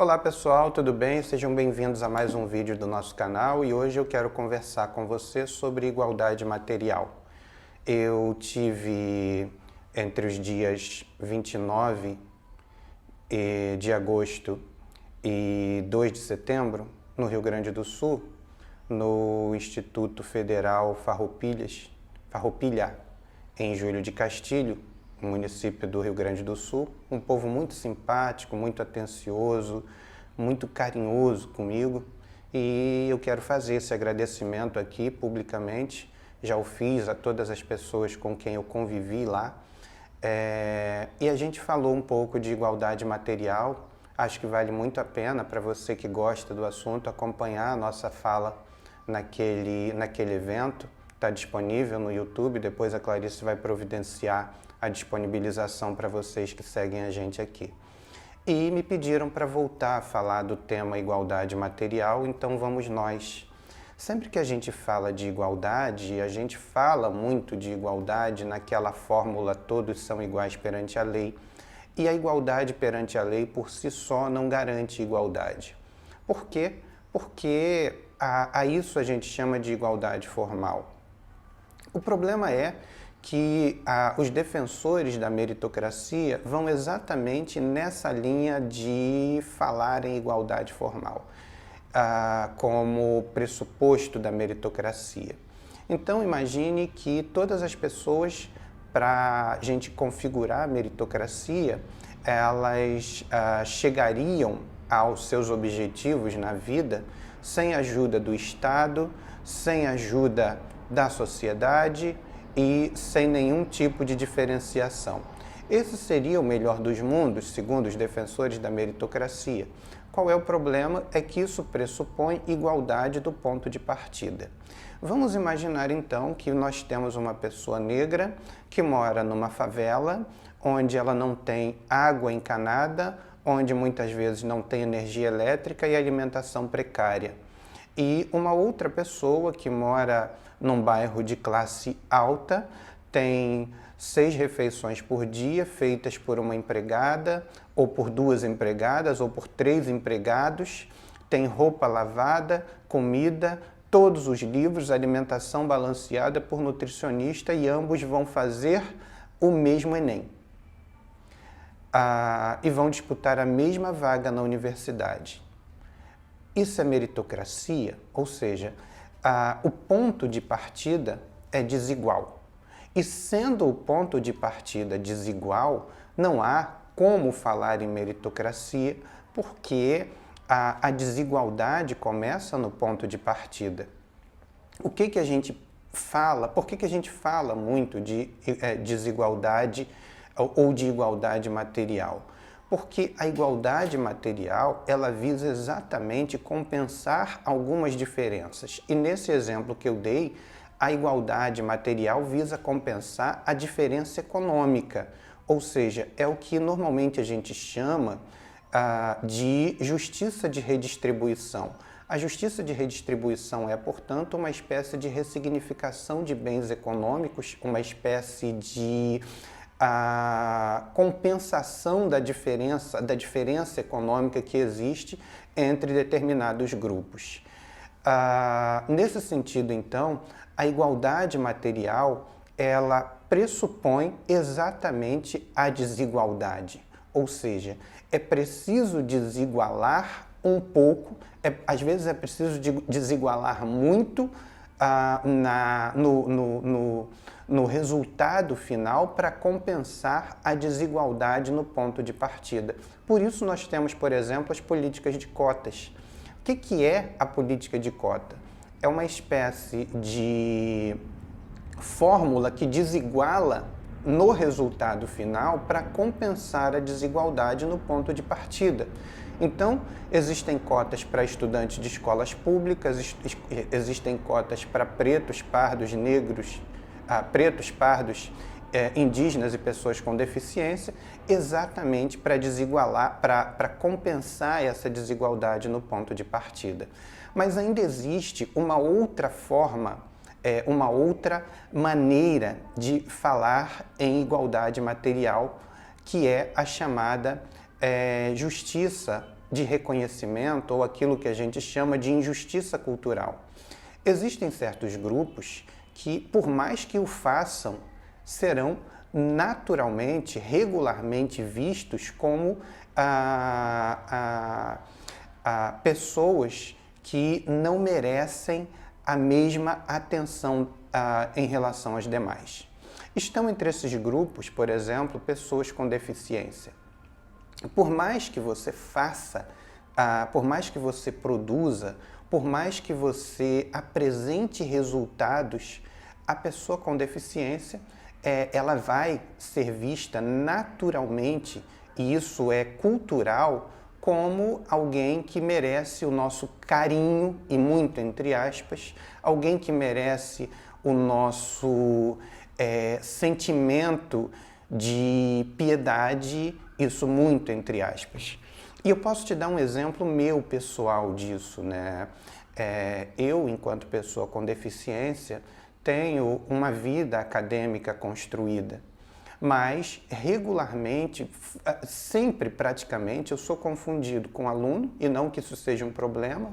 Olá pessoal, tudo bem? Sejam bem-vindos a mais um vídeo do nosso canal e hoje eu quero conversar com você sobre igualdade material. Eu tive entre os dias 29 de agosto e 2 de setembro, no Rio Grande do Sul, no Instituto Federal Farroupilha, em Júlio de Castilho, município do Rio Grande do Sul, um povo muito simpático, muito atencioso, muito carinhoso comigo, e eu quero fazer esse agradecimento aqui publicamente. Já o fiz a todas as pessoas com quem eu convivi lá, e a gente falou um pouco de igualdade material. Acho que vale muito a pena para você que gosta do assunto acompanhar a nossa fala naquele evento. Está disponível no YouTube, depois a Clarice vai providenciar a disponibilização para vocês que seguem a gente aqui. E me pediram para voltar a falar do tema igualdade material, então vamos nós. Sempre que a gente fala de igualdade, a gente fala muito de igualdade naquela fórmula todos são iguais perante a lei. E a igualdade perante a lei por si só não garante igualdade. Por quê? Porque a isso a gente chama de igualdade formal. O problema é que os defensores da meritocracia vão exatamente nessa linha de falar em igualdade formal, como pressuposto da meritocracia. Então imagine que todas as pessoas, para a gente configurar a meritocracia, elas chegariam aos seus objetivos na vida sem ajuda do Estado, sem ajuda da sociedade e sem nenhum tipo de diferenciação. Esse seria o melhor dos mundos, segundo os defensores da meritocracia. Qual é o problema? É que isso pressupõe igualdade do ponto de partida. Vamos imaginar então que nós temos uma pessoa negra que mora numa favela, onde ela não tem água encanada, onde muitas vezes não tem energia elétrica e alimentação precária. E uma outra pessoa que mora num bairro de classe alta, tem 6 refeições por dia feitas por uma empregada, ou por 2 empregadas, ou por 3 empregados, tem roupa lavada, comida, todos os livros, alimentação balanceada por nutricionista, e ambos vão fazer o mesmo Enem. E vão disputar a mesma vaga na universidade. Isso é meritocracia? Ou seja, o ponto de partida é desigual. E sendo o ponto de partida desigual, não há como falar em meritocracia, porque a desigualdade começa no ponto de partida. O que a gente fala? Por que a gente fala muito de desigualdade ou de igualdade material? Porque a igualdade material, ela visa exatamente compensar algumas diferenças. E nesse exemplo que eu dei, a igualdade material visa compensar a diferença econômica. Ou seja, é o que normalmente a gente chama de justiça de redistribuição. A justiça de redistribuição é, portanto, uma espécie de ressignificação de bens econômicos, uma espécie de a compensação da diferença econômica que existe entre determinados grupos. Nesse sentido, então, a igualdade material, ela pressupõe exatamente a desigualdade, ou seja, é preciso desigualar um pouco, às vezes é preciso desigualar muito no resultado final para compensar a desigualdade no ponto de partida. Por isso nós temos, por exemplo, as políticas de cotas. O que é a política de cota? É uma espécie de fórmula que desiguala no resultado final para compensar a desigualdade no ponto de partida. Então, existem cotas para estudantes de escolas públicas, existem cotas para pretos, pardos, negros, indígenas e pessoas com deficiência, exatamente para desigualar, para compensar essa desigualdade no ponto de partida. Mas ainda existe uma outra forma, uma outra maneira de falar em igualdade material, que é a chamada justiça de reconhecimento ou aquilo que a gente chama de injustiça cultural. Existem certos grupos que, por mais que o façam, serão naturalmente, regularmente vistos como pessoas que não merecem a mesma atenção em relação às demais. Estão entre esses grupos, por exemplo, pessoas com deficiência. Por mais que você faça, por mais que você produza, por mais que você apresente resultados, a pessoa com deficiência, ela vai ser vista naturalmente, e isso é cultural, como alguém que merece o nosso carinho, e muito entre aspas, alguém que merece o nosso sentimento de piedade, isso muito entre aspas. E eu posso te dar um exemplo meu pessoal disso, né? Eu, enquanto pessoa com deficiência, tenho uma vida acadêmica construída, mas regularmente, sempre praticamente, eu sou confundido com aluno, e não que isso seja um problema.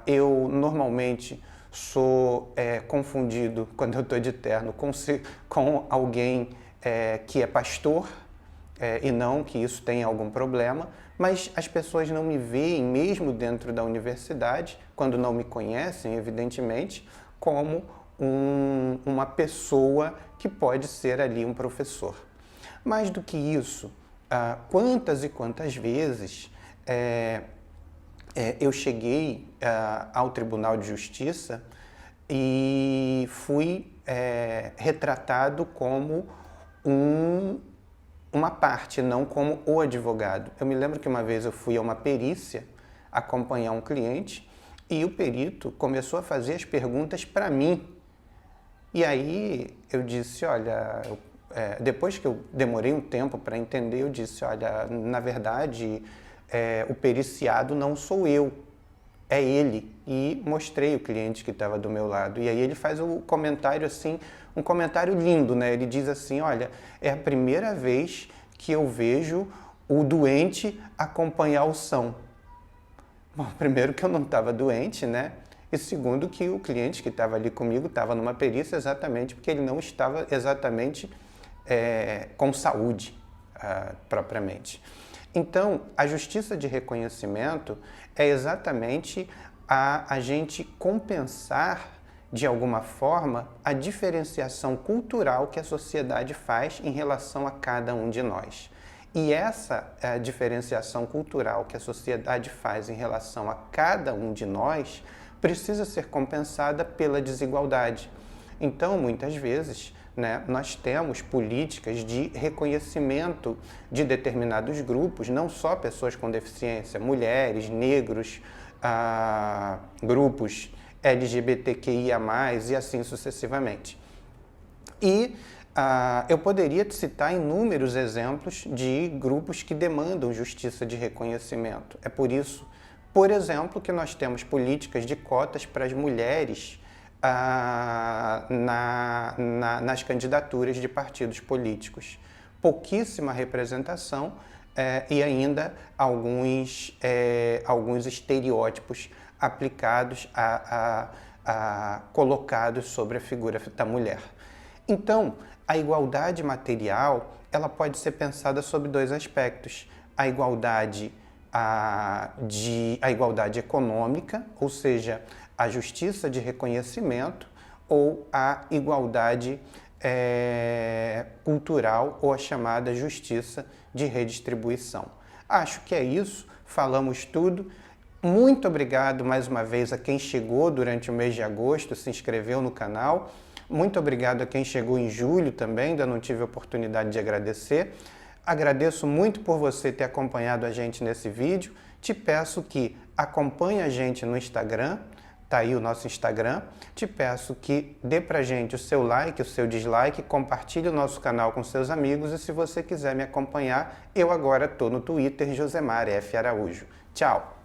Eu normalmente sou confundido, quando eu estou de terno, com alguém que é pastor, e não que isso tenha algum problema, mas as pessoas não me veem, mesmo dentro da universidade, quando não me conhecem, evidentemente, como uma pessoa que pode ser ali um professor. Mais do que isso, quantas e quantas vezes eu cheguei ao Tribunal de Justiça e fui retratado como uma parte, não como o advogado. Eu me lembro que uma vez eu fui a uma perícia acompanhar um cliente e o perito começou a fazer as perguntas para mim. E aí eu disse, olha, depois que eu demorei um tempo para entender, eu disse, olha, na verdade, o periciado não sou eu, é ele. E mostrei o cliente que estava do meu lado. E aí ele faz um comentário assim, um comentário lindo, né? Ele diz assim, olha, é a primeira vez que eu vejo o doente acompanhar o são. Bom, primeiro que eu não estava doente, né? E segundo que o cliente que estava ali comigo estava numa perícia exatamente porque ele não estava exatamente com saúde, propriamente. Então, a justiça de reconhecimento é exatamente a gente compensar, de alguma forma, a diferenciação cultural que a sociedade faz em relação a cada um de nós. E essa diferenciação cultural que a sociedade faz em relação a cada um de nós precisa ser compensada pela desigualdade. Então, muitas vezes, né, nós temos políticas de reconhecimento de determinados grupos, não só pessoas com deficiência, mulheres, negros, grupos LGBTQIA+, e assim sucessivamente. E eu poderia te citar inúmeros exemplos de grupos que demandam justiça de reconhecimento. É por isso, por exemplo, que nós temos políticas de cotas para as mulheres nas candidaturas de partidos políticos. Pouquíssima representação e ainda alguns estereótipos aplicados, colocados sobre a figura da mulher. Então, a igualdade material ela pode ser pensada sob dois aspectos. A igualdade econômica, ou seja, a justiça de reconhecimento, ou a igualdade cultural, ou a chamada justiça de redistribuição. Acho que é isso, falamos tudo. Muito obrigado mais uma vez a quem chegou durante o mês de agosto, se inscreveu no canal. Muito obrigado a quem chegou em julho também, ainda não tive a oportunidade de agradecer. Agradeço muito por você ter acompanhado a gente nesse vídeo. Te peço que acompanhe a gente no Instagram, tá aí o nosso Instagram. Te peço que dê pra gente o seu like, o seu dislike, compartilhe o nosso canal com seus amigos e se você quiser me acompanhar, eu agora estou no Twitter, Josemar F. Araújo. Tchau!